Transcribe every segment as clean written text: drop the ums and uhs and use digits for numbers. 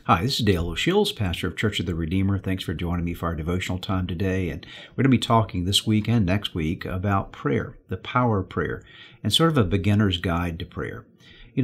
Hi, this is Dale O'Shields, pastor of Church of the Redeemer. Thanks for joining me for our devotional time today. And we're going to be talking this week and next week about prayer, the power of prayer, and sort of a beginner's guide to prayer.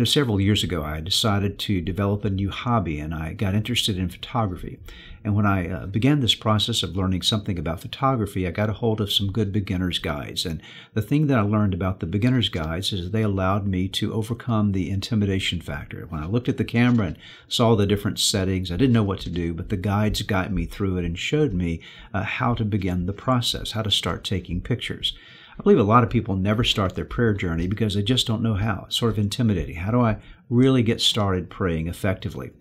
Several years ago, I decided to develop a new hobby, and I got interested in photography. And when I began this process of learning something about photography, I got a hold of some good beginner's guides. And the thing that I learned about the beginner's guides is they allowed me to overcome the intimidation factor. When I looked at the camera and saw the different settings, I didn't know what to do, but the guides guided me through it and showed me how to begin the process, how to start taking pictures. I believe a lot of people never start their prayer journey because they just don't know how. It's sort of intimidating. How do I really get started praying effectively?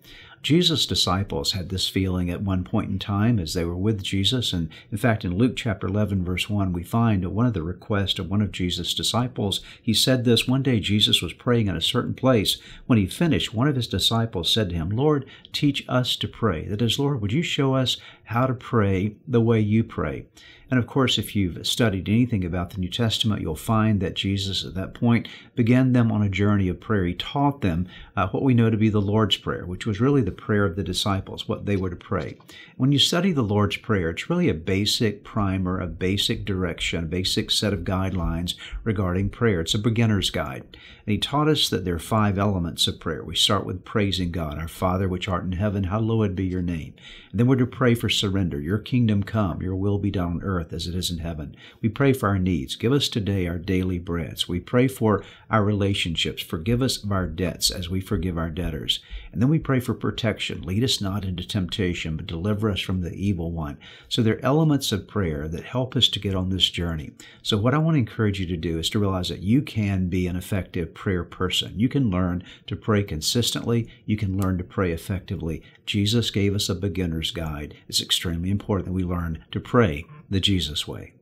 Jesus' disciples had this feeling at one point in time as they were with Jesus. And in fact, in Luke chapter 11, verse 1, we find one of the requests of one of Jesus' disciples. He said this: one day Jesus was praying in a certain place. When he finished, one of his disciples said to him, "Lord, teach us to pray." That is, Lord, would you show us how to pray the way you pray? And of course, if you've studied anything about the New Testament, you'll find that Jesus at that point began them on a journey of prayer. He taught them what we know to be the Lord's Prayer, which was really the prayer of the disciples, what they were to pray. When you study the Lord's Prayer, it's really a basic primer, a basic direction, a basic set of guidelines regarding prayer. It's a beginner's guide. And he taught us that there are 5 elements of prayer. We start with praising God. Our Father, which art in heaven, hallowed be your name. And then we're to pray for surrender. Your kingdom come, your will be done on earth as it is in heaven. We pray for our needs. Give us today our daily bread. We pray for our relationships. Forgive us of our debts as we forgive our debtors. And then we pray for protection. Lead us not into temptation, but deliver us from the evil one. So there are elements of prayer that help us to get on this journey. So what I want to encourage you to do is to realize that you can be an effective prayer person. You can learn to pray consistently. You can learn to pray effectively. Jesus gave us a beginner's guide. It's extremely important that we learn to pray the Jesus way.